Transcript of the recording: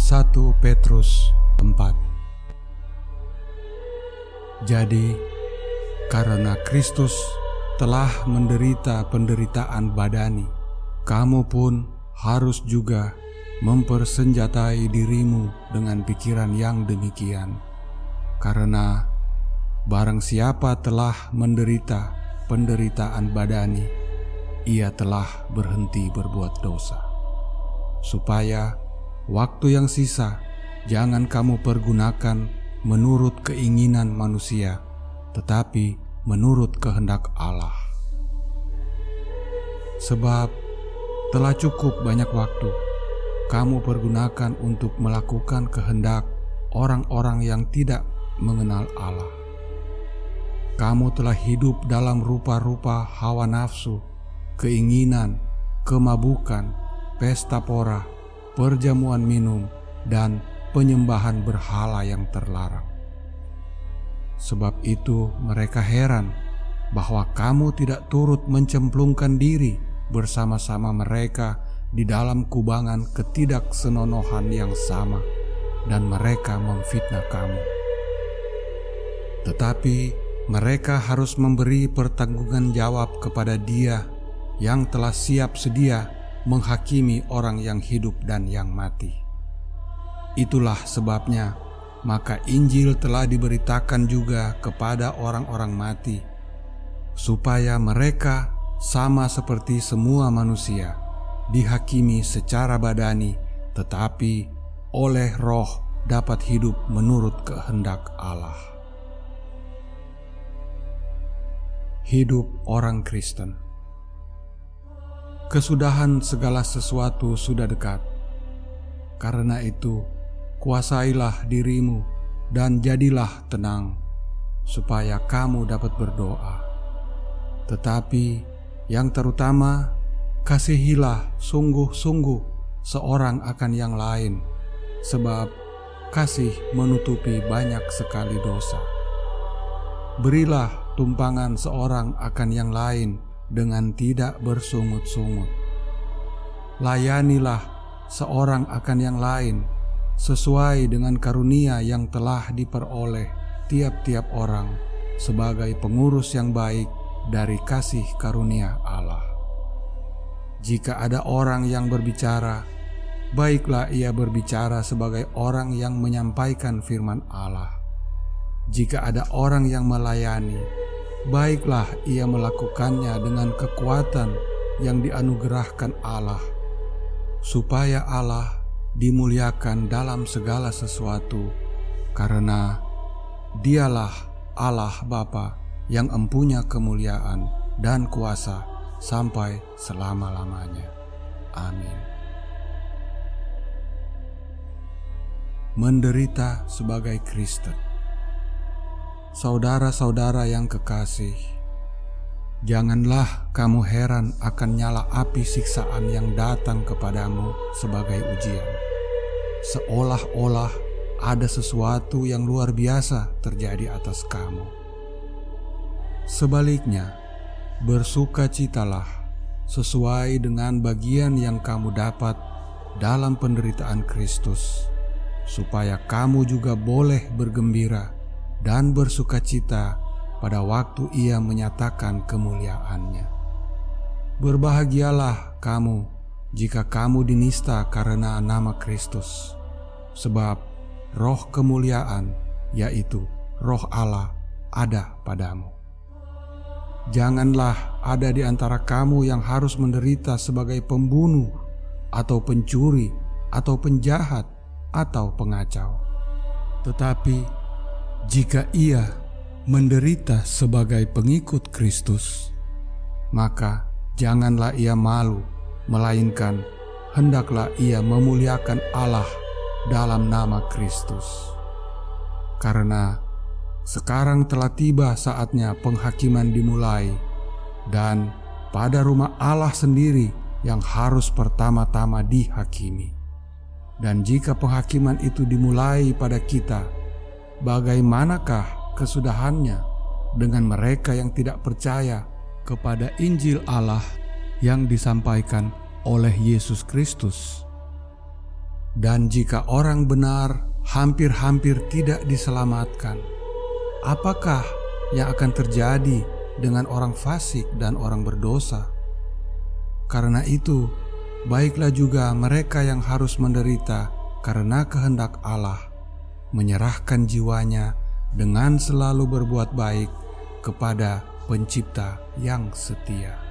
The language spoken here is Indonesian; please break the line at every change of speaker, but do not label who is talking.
1 Petrus 4. Jadi, karena Kristus telah menderita penderitaan badani, kamu pun harus juga mempersenjatai dirimu dengan pikiran yang demikian. Karena barang siapa telah menderita penderitaan badani, ia telah berhenti berbuat dosa, supaya waktu yang sisa jangan kamu pergunakan menurut keinginan manusia, tetapi menurut kehendak Allah. Sebab telah cukup banyak waktu kamu pergunakan untuk melakukan kehendak orang-orang yang tidak mengenal Allah. Kamu telah hidup dalam rupa-rupa hawa nafsu, keinginan, kemabukan, pesta pora, perjamuan minum, dan penyembahan berhala yang terlarang. Sebab itu mereka heran bahwa kamu tidak turut mencemplungkan diri bersama-sama mereka di dalam kubangan ketidaksenonohan yang sama, dan mereka memfitnah kamu. Tetapi mereka harus memberi pertanggungan jawab kepada Dia yang telah siap sedia menghakimi orang yang hidup dan yang mati. Itulah sebabnya maka Injil telah diberitakan juga kepada orang-orang mati, supaya mereka sama seperti semua manusia, dihakimi secara badani, tetapi oleh Roh dapat hidup menurut kehendak Allah. Hidup orang Kristen. Kesudahan segala sesuatu sudah dekat. Karena itu, kuasailah dirimu dan jadilah tenang, supaya kamu dapat berdoa. Tetapi yang terutama, kasihilah sungguh-sungguh seorang akan yang lain, sebab kasih menutupi banyak sekali dosa. Berilah tumpangan seorang akan yang lain dengan tidak bersungut-sungut. Layanilah seorang akan yang lain sesuai dengan karunia yang telah diperoleh tiap-tiap orang sebagai pengurus yang baik dari kasih karunia Allah. Jika ada orang yang berbicara, baiklah ia berbicara sebagai orang yang menyampaikan firman Allah. Jika ada orang yang melayani, baiklah ia melakukannya dengan kekuatan yang dianugerahkan Allah, supaya Allah dimuliakan dalam segala sesuatu, karena Dialah Allah Bapa yang empunya kemuliaan dan kuasa sampai selama-lamanya. Amin. Menderita sebagai Kristen. Saudara-saudara yang kekasih, janganlah kamu heran akan nyala api siksaan yang datang kepadamu sebagai ujian, seolah-olah ada sesuatu yang luar biasa terjadi atas kamu. Sebaliknya, bersukacitalah sesuai dengan bagian yang kamu dapat dalam penderitaan Kristus, supaya kamu juga boleh bergembira dan bersukacita pada waktu Ia menyatakan kemuliaannya. Berbahagialah kamu jika kamu dinista karena nama Kristus, sebab Roh kemuliaan, yaitu Roh Allah, ada padamu. Janganlah ada di antara kamu yang harus menderita sebagai pembunuh, atau pencuri, atau penjahat, atau pengacau. Tetapi jika ia menderita sebagai pengikut Kristus, maka janganlah ia malu, melainkan hendaklah ia memuliakan Allah dalam nama Kristus. Karena sekarang telah tiba saatnya penghakiman dimulai, dan pada rumah Allah sendiri yang harus pertama-tama dihakimi. Dan jika penghakiman itu dimulai pada kita, bagaimanakah kesudahannya dengan mereka yang tidak percaya kepada Injil Allah yang disampaikan oleh Yesus Kristus? Dan jika orang benar hampir-hampir tidak diselamatkan, apakah yang akan terjadi dengan orang fasik dan orang berdosa? Karena itu, baiklah juga mereka yang harus menderita karena kehendak Allah, menyerahkan jiwanya dengan selalu berbuat baik kepada Pencipta yang setia.